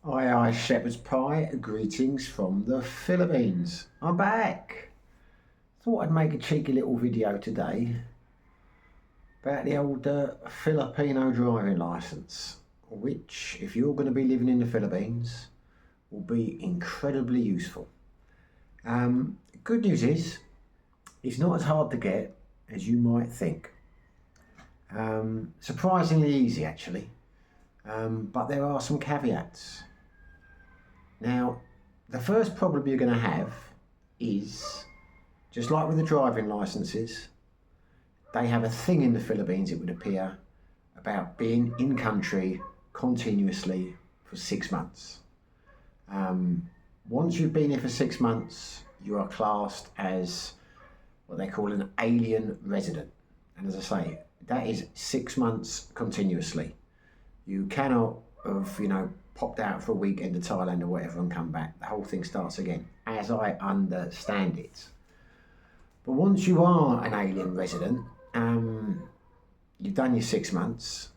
Aye, shepherd's pie. Greetings from the Philippines. I'm back. Thought I'd make a cheeky little video today about the old Filipino driving license, which, if you're going to be living in the Philippines, will be incredibly useful. Good news is, it's not as hard to get as you might think. Surprisingly easy, actually. But there are some caveats. Now, the first problem you're going to have is, just like with the driving licenses, they have a thing in the Philippines, it would appear, about being in country continuously for 6 months. Once you've been here for 6 months, you are classed as what they call an alien resident. And as I say, that is 6 months continuously. You cannot have, popped out for a weekend to Thailand or whatever and come back. The whole thing starts again, as I understand it. But once you are an alien resident, you've done your 6 months.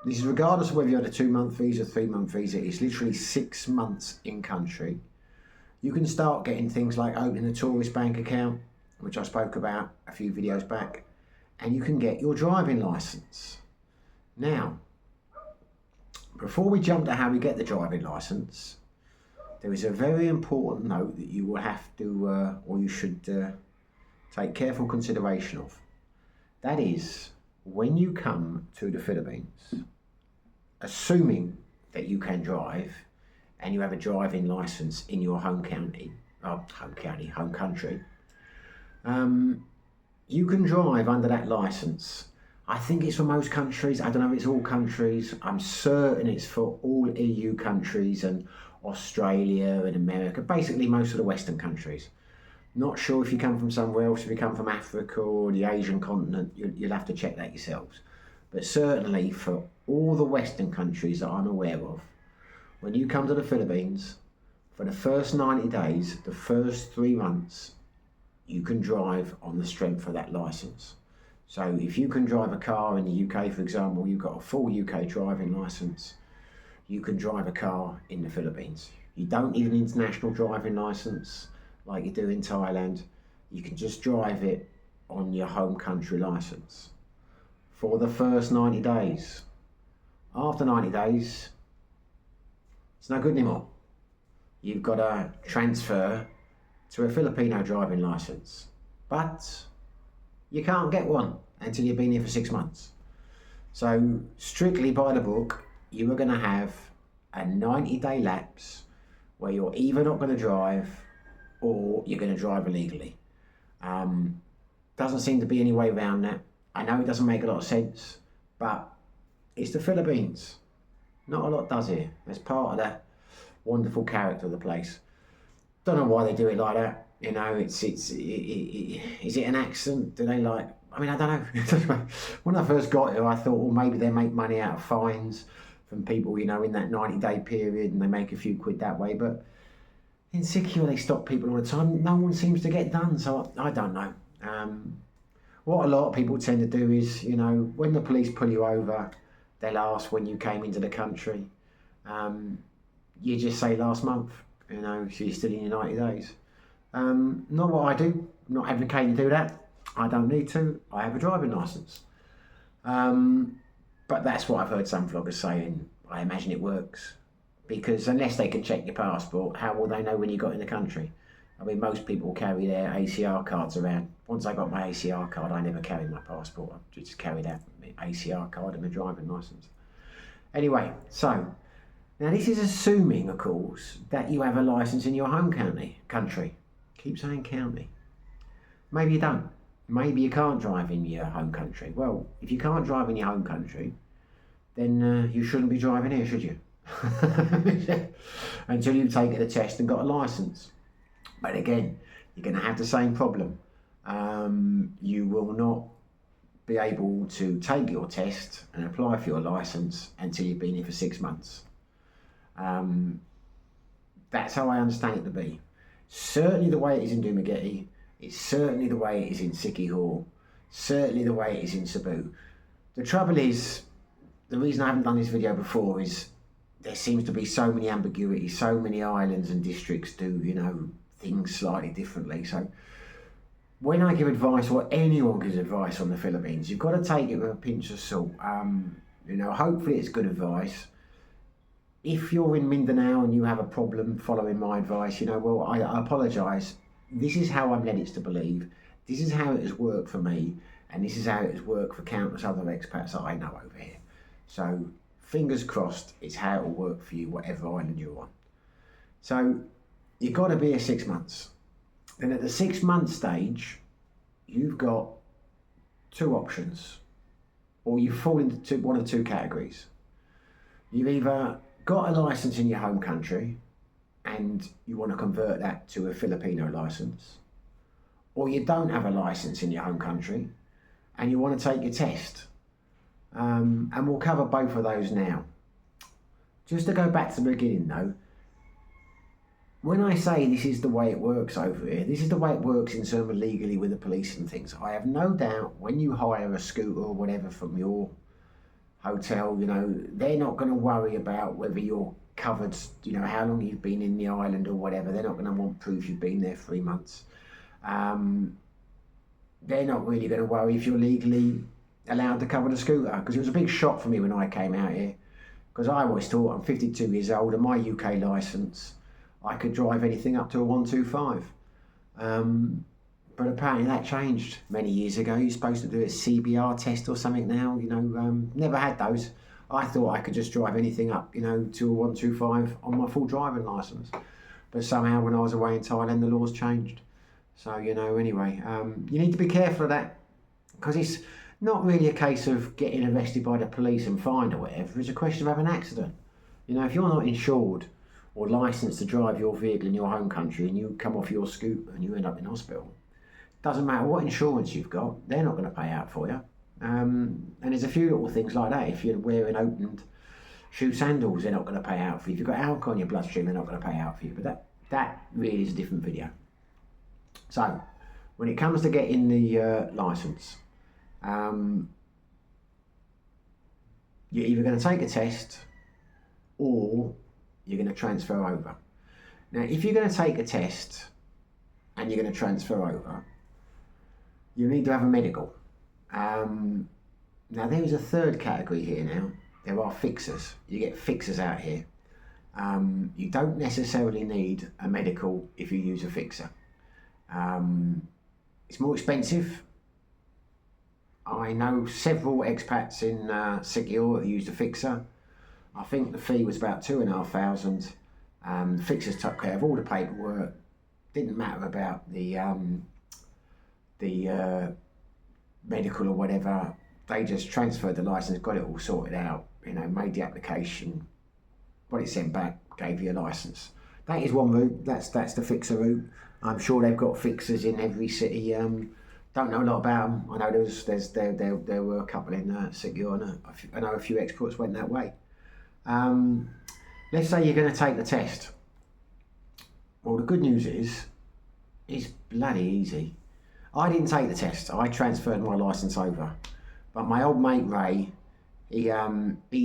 This is regardless of whether you had a 2-month visa, 3-month visa. It's literally 6 months in country. You can start getting things like opening a tourist bank account, which I spoke about a few videos back, and you can get your driving license. Now, before we jump to how we get the driving license, there is a very important note that you will have to, or you should take careful consideration of. That is, when you come to the Philippines, assuming that you can drive and you have a driving license in your home country, you can drive under that license. I think it's for most countries. I don't know if it's all countries. I'm certain it's for all EU countries and Australia and America, basically most of the Western countries. Not sure if you come from somewhere else, if you come from Africa or the Asian continent, you'll have to check that yourselves. But certainly for all the Western countries that I'm aware of, when you come to the Philippines, for the first 90 days, the first 3 months, you can drive on the strength of that license. So if you can drive a car in the UK, for example, you've got a full UK driving license, you can drive a car in the Philippines. You don't need an international driving license like you do in Thailand. You can just drive it on your home country license for the first 90 days. After 90 days, it's no good anymore. You've got to transfer to a Filipino driving license. But you can't get one until you've been here for 6 months. So strictly by the book, you are going to have a 90-day lapse where you're either not going to drive or you're going to drive illegally. Doesn't seem to be any way around that. I know it doesn't make a lot of sense, but it's the Philippines. Not a lot does here. It's part of that wonderful character of the place. Don't know why they do it like that. Is it an accent? Do they like? I mean, I don't know. When I first got here, I thought, well, maybe they make money out of fines from people, in that 90-day period, and they make a few quid that way. But in Secure, they stop people all the time. No one seems to get done, so I don't know. What a lot of people tend to do is, when the police pull you over, they'll ask when you came into the country. You just say last month, so you're still in your 90 days. Not what I do. I'm not advocating to do that. I don't need to. I have a driving licence. But that's what I've heard some vloggers saying. I imagine it works. Because unless they can check your passport, how will they know when you got in the country? I mean, most people carry their ACR cards around. Once I got my ACR card, I never carried my passport. I just carried out my ACR card and my driving licence. Anyway, so now this is assuming, of course, that you have a licence in your home country. Keep saying county. Maybe you don't. Maybe you can't drive in your home country. Well, if you can't drive in your home country, then you shouldn't be driving here, should you? Until you've taken the test and got a licence. But again, you're going to have the same problem. You will not be able to take your test and apply for your licence until you've been here for 6 months. That's how I understand it to be. Certainly the way it is in Dumaguete, it's certainly the way it is in Siquijor, certainly the way it is in Cebu. The trouble is, the reason I haven't done this video before is there seems to be so many ambiguities, so many islands and districts do, things slightly differently. So when I give advice, or anyone gives advice on the Philippines, you've got to take it with a pinch of salt. Hopefully it's good advice. If you're in Mindanao and you have a problem following my advice, well, I apologise. This is how I'm led to believe. This is how it has worked for me, and this is how it has worked for countless other expats that I know over here. So fingers crossed, it's how it will work for you, whatever island you're on. So you've got to be here 6 months. Then at the 6 month stage, you've got two options, or you fall into one of two categories. You've either got a license in your home country and you want to convert that to a Filipino license, or you don't have a license in your home country and you want to take your test. And we'll cover both of those now. Just to go back to the beginning though, when I say this is the way it works over here, this is the way it works in terms of legally with the police and things. I have no doubt when you hire a scooter or whatever from your hotel, they're not going to worry about whether you're covered, how long you've been in the island or whatever. They're not going to want proof you've been there 3 months. They're not really going to worry if you're legally allowed to cover the scooter, because it was a big shock for me when I came out here, because I always thought I'm 52 years old and my UK licence, I could drive anything up to a 125. But apparently that changed many years ago. You're supposed to do a CBR test or something now, never had those. I thought I could just drive anything up, to a 125 on my full driving licence. But somehow when I was away in Thailand, the laws changed. So, anyway, you need to be careful of that, because it's not really a case of getting arrested by the police and fined or whatever. It's a question of having an accident. If you're not insured or licensed to drive your vehicle in your home country and you come off your scooter and you end up in hospital, doesn't matter what insurance you've got, they're not going to pay out for you. And there's a few little things like that. If you're wearing opened shoe sandals, they're not going to pay out for you. If you've got alcohol in your bloodstream, they're not going to pay out for you. But that really is a different video. So when it comes to getting the licence, you're either going to take a test or you're going to transfer over. Now, if you're going to take a test and you're going to transfer over, you need to have a medical. Now, there is a third category here now. There are fixers. You get fixers out here. You don't necessarily need a medical if you use a fixer. It's more expensive. I know several expats in Siquijor that used a fixer. I think the fee was about $2,500. The fixers took care of all the paperwork. Didn't matter about the medical or whatever. They just transferred the license, got it all sorted out. Made the application, got it sent back, gave you a license. That is one route. That's the fixer route. I'm sure they've got fixers in every city. Don't know a lot about them. I know there were a couple in Siquijor, and I know a few exports went that way. Let's say you're going to take the test. Well, the good news is, it's bloody easy. I didn't take the test. I transferred my licence over, but my old mate Ray, he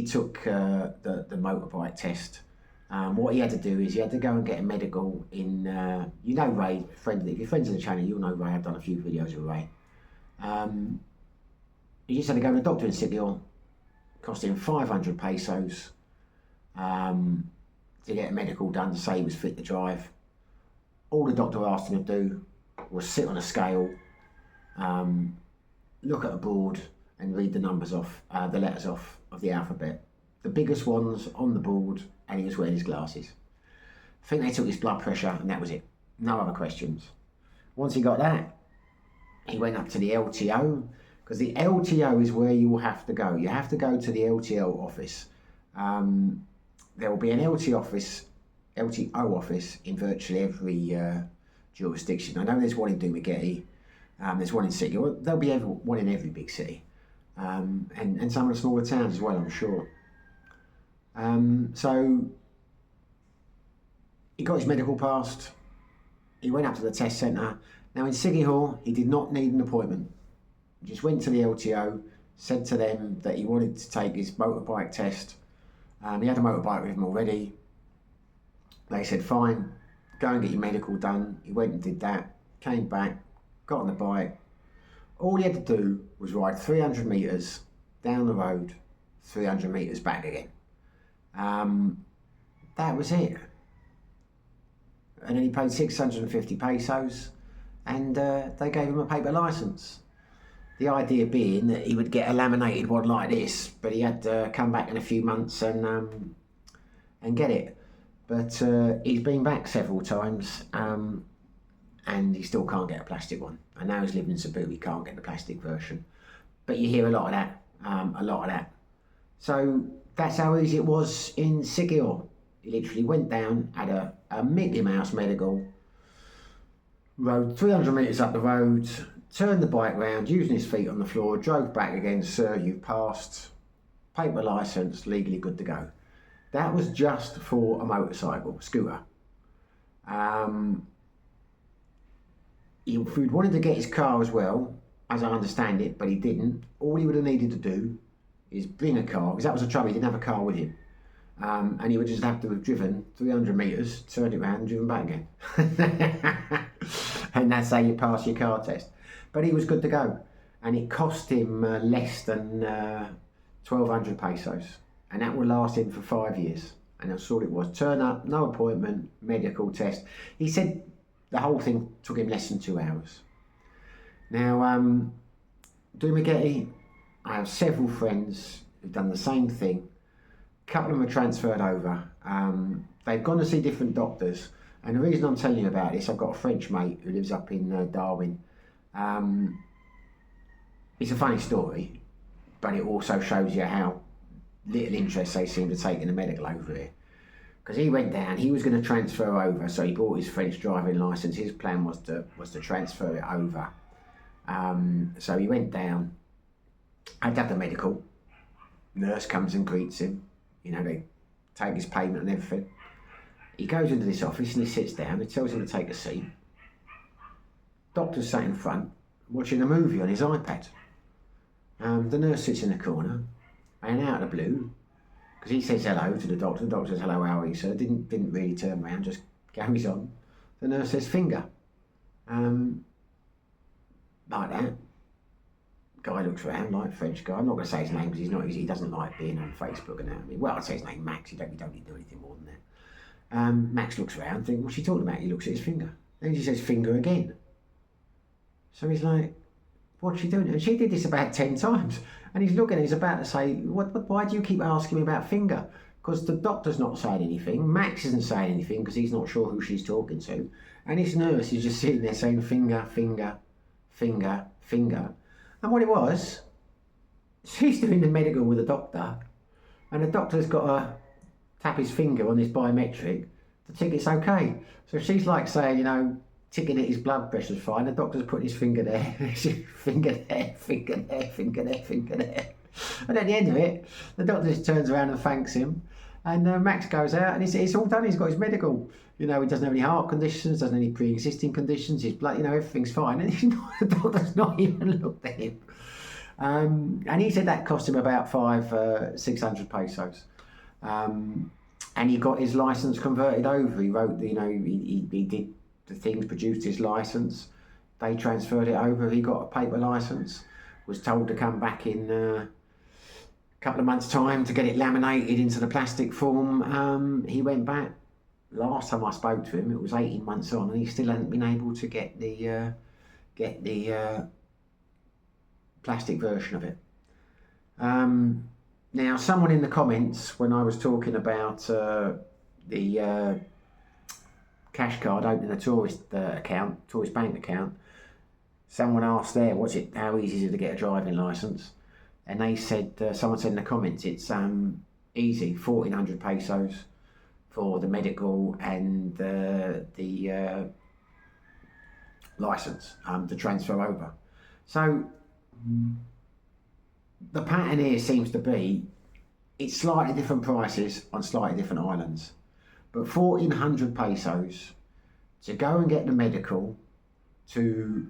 took the motorbike test. What he had to do is he had to go and get a medical in, Ray, if you're friends of the channel, you'll know Ray. I've done a few videos with Ray. He just had to go to the doctor in Siquijor, cost him 500 pesos to get a medical done to say he was fit to drive. All the doctor asked him to do was sit on a scale, look at a board and read the numbers off, the letters off of the alphabet. The biggest ones on the board, and he was wearing his glasses. I think they took his blood pressure and that was it. No other questions. Once he got that, he went up to the LTO, because the LTO is where you will have to go. You have to go to the LTO office. There will be an LTO office in virtually every jurisdiction. I know there's one in Dumaguete, there's one in Siquijor. There'll be one in every big city, and some of the smaller towns as well, I'm sure. So he got his medical passed. He went up to the test centre. Now in Siquijor, he did not need an appointment. He just went to the LTO, said to them that he wanted to take his motorbike test. He had a motorbike with him already. They said, fine, go and get your medical done. He went and did that, came back, got on the bike. All he had to do was ride 300 metres down the road, 300 metres back again. That was it. And then he paid 650 pesos and they gave him a paper licence. The idea being that he would get a laminated one like this, but he had to come back in a few months and get it. But he's been back several times and he still can't get a plastic one. And now he's living in Cebu, he can't get the plastic version. But you hear a lot of that, So that's how easy it was in Siquijor. He literally went down, had a Mickey Mouse medical, rode 300 metres up the road, turned the bike round, using his feet on the floor, drove back again. Sir, you've passed, paper licence, legally good to go. That was just for a motorcycle, scooter. If he'd wanted to get his car as well, as I understand it, but he didn't, all he would have needed to do is bring a car, because that was the trouble, he didn't have a car with him. And he would just have to have driven 300 metres, turned it around and driven back again. And that's how you pass your car test. But he was good to go. And it cost him less than 1,200 pesos. And that would last him for 5 years. And that's all it was. Turn up, no appointment, medical test. He said the whole thing took him less than 2 hours. Now, Dumaguete, I have several friends who've done the same thing. A couple of them are transferred over. They've gone to see different doctors. And the reason I'm telling you about this, I've got a French mate who lives up in Darwin. It's a funny story, but it also shows you how little interest they seem to take in the medical over here. Because he went down, he was going to transfer over, so he bought his French driving licence. His plan was to transfer it over. So he went down, had to have the medical. Nurse comes and greets him. You know, they take his payment and everything. He goes into this office and he sits down. He tells him to take a seat. Doctor's sat in front, watching a movie on his iPad. The nurse sits in the corner, and out of the blue, because he says hello to the doctor says, hello, how are you, sir? Didn't really turn around, just carries on. The nurse says, finger. Like that. Guy looks around, like French guy. I'm not going to say his name because he doesn't like being on Facebook and that. I mean, well, I'd say his name Max. You don't need to do anything more than that. Max looks around, thinks, what's she talking about? He looks at his finger. Then she says, finger again. So he's like, what's she doing? And she did this about 10 times. And he's looking, he's about to say, why do you keep asking me about finger? Because the doctor's not saying anything. Max isn't saying anything because he's not sure who she's talking to. And this nurse is just sitting there saying finger, finger, finger, finger. And what it was, she's doing the medical with the doctor, and the doctor's got to tap his finger on his biometric to tick it's okay. So she's like saying, you know, ticking that his blood pressure's fine. The doctor's putting his finger there, finger there, finger there, finger there, finger there. And at the end of it, the doctor just turns around and thanks him. And Max goes out and it's all done. He's got his medical. You know, he doesn't have any heart conditions, doesn't have any pre-existing conditions. His blood, you know, everything's fine. And the doctor's not even looked at him. And he said that cost him about 600 pesos. And he got his license converted over. He wrote, you know, he did the things, produced his license. They transferred it over. He got a paper license. Was told to come back in a couple of months' time to get it laminated into the plastic form. He went back. Last time I spoke to him, it was 18 months on, and he still hadn't been able to get the plastic version of it. Now, someone in the comments, when I was talking about the cash card, opening a tourist bank account, someone asked there, how easy is it to get a driving licence? And they said, someone said in the comments, it's easy, 1,400 pesos for the medical and the licence to transfer over. So the pattern here seems to be, it's slightly different prices on slightly different islands. But 1,400 pesos to go and get the medical, to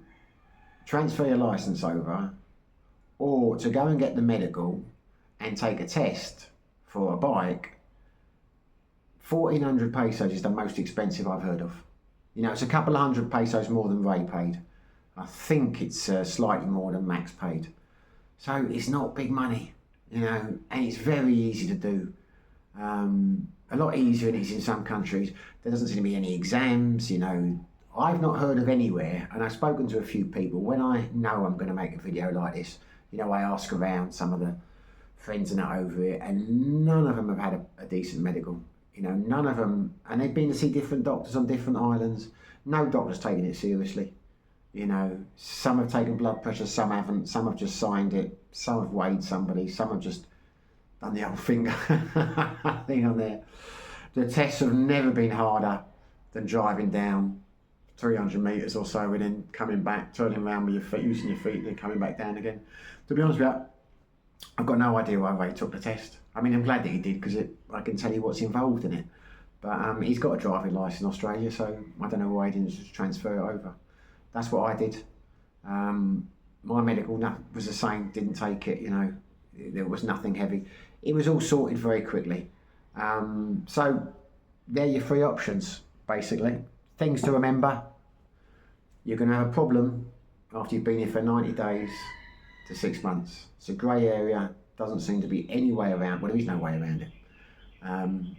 transfer your licence over, or to go and get the medical and take a test for a bike 1,400 pesos is the most expensive I've heard of. You know, it's a couple of hundred pesos more than Ray paid. I think it's slightly more than Max paid. So it's not big money, you know, and it's very easy to do. A lot easier than it is in some countries. There doesn't seem to be any exams, you know. I've not heard of anywhere, and I've spoken to a few people. When I know I'm going to make a video like this, you know, I ask around some of the friends and that over it, and none of them have had a decent medical. You know, none of them, and they've been to see different doctors on different islands. No doctor's taking it seriously. You know, some have taken blood pressure, some haven't. Some have just signed it. Some have weighed somebody. Some have just done the old finger thing on there. The tests have never been harder than driving down 300 metres or so and then coming back, turning around with your feet, using your feet, and then coming back down again. To be honest with you, I've got no idea why Ray took the test. I mean, I'm glad that he did because I can tell you what's involved in it. But he's got a driving licence in Australia, so I don't know why he didn't just transfer it over. That's what I did. My medical was the same, didn't take it, you know. There was nothing heavy. It was all sorted very quickly. So they're your three options, basically. Things to remember. You're going to have a problem after you've been here for 90 days to 6 months. It's a grey area. Doesn't seem to be any way around. Well, there is no way around it.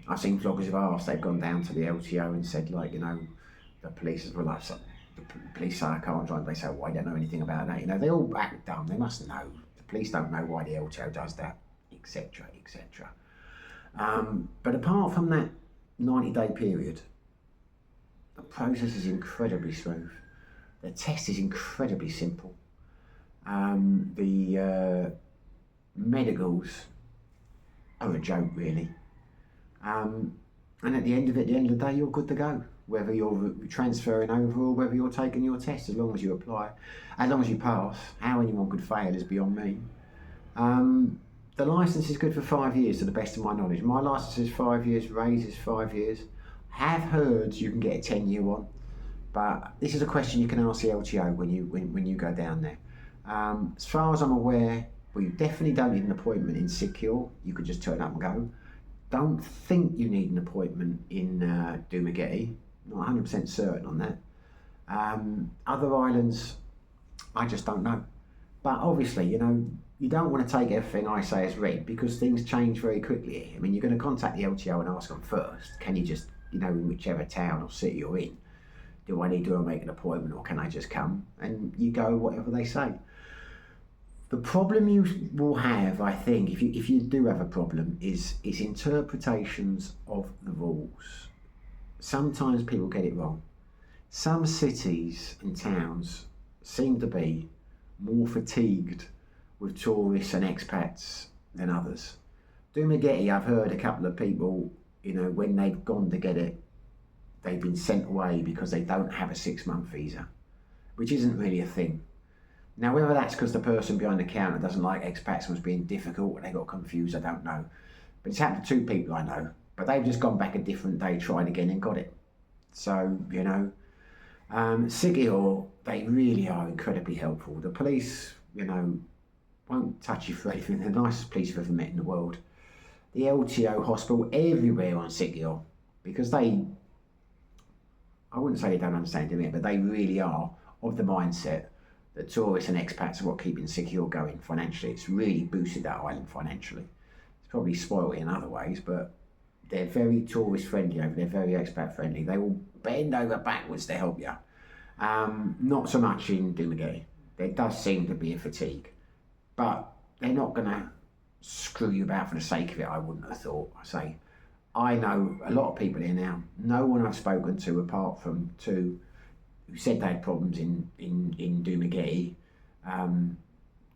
I've seen vloggers have asked. They've gone down to the LTO and said, like, you know, the police are like, the police say I can't drive. They say, well, I don't know anything about that. You know, they all act dumb. They must know. The police don't know why the LTO does that, etc., etc. But apart from that 90-day period, the process is incredibly smooth. The test is incredibly simple. The medicals are a joke, really. And at the end of the day, you're good to go. Whether you're transferring over or whether you're taking your test, as long as you apply, as long as you pass. How anyone could fail is beyond me. The licence is good for 5 years, to the best of my knowledge. My licence is 5 years, Ray's is 5 years. I have heard you can get a 10-year one, but this is a question you can ask the LTO when you go down there. As far as I'm aware, well, you definitely don't need an appointment in Secure. You could just turn up and go. Don't think you need an appointment in Dumaguete. Not 100% certain on that. Other islands, I just don't know. But obviously, you know, you don't want to take everything I say as read because things change very quickly. I mean, you're going to contact the LTO and ask them first. Can you just, you know, in whichever town or city you're in, do I need to make an appointment or can I just come? And you go whatever they say. The problem you will have, I think, if you do have a problem, is interpretations of the rules. Sometimes people get it wrong. Some cities and towns seem to be more fatigued with tourists and expats than others. Dumaguete, I've heard a couple of people, you know, when they've gone to get it, they've been sent away because they don't have a 6-month visa, which isn't really a thing. Now, whether that's because the person behind the counter doesn't like expats and was being difficult and they got confused, I don't know. But it's happened to 2 people I know. But they've just gone back a different day, tried again and got it. So, you know, Sigil, they really are incredibly helpful. The police, you know, won't touch you for anything. They're the nicest police you've ever met in the world. The LTO hospital, everywhere on Sigil, because I wouldn't say they don't understand doing it, but they really are of the mindset that tourists and expats are what keeping Sigil going financially. It's really boosted that island financially. It's probably spoiled it in other ways, but they're very tourist friendly over there, very expat friendly. They will bend over backwards to help you. Not so much in Dumaguete. There does seem to be a fatigue, but they're not going to screw you about for the sake of it, I wouldn't have thought. I know a lot of people here now. No one I've spoken to apart from 2 who said they had problems in Dumaguete,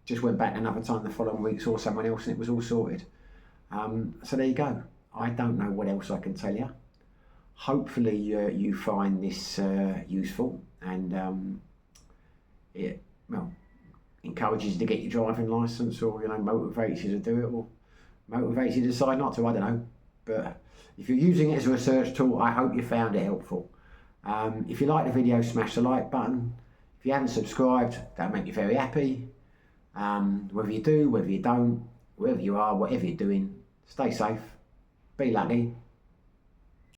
just went back another time the following week, saw someone else and it was all sorted. So there you go. I don't know what else I can tell you. Hopefully you find this useful and it encourages you to get your driving licence, or, you know, motivates you to do it, or motivates you to decide not to, I don't know. But if you're using it as a research tool, I hope you found it helpful. If you like the video, smash the like button. If you haven't subscribed, that'll make me very happy. Whether you do, whether you don't, wherever you are, whatever you're doing, stay safe, be lucky,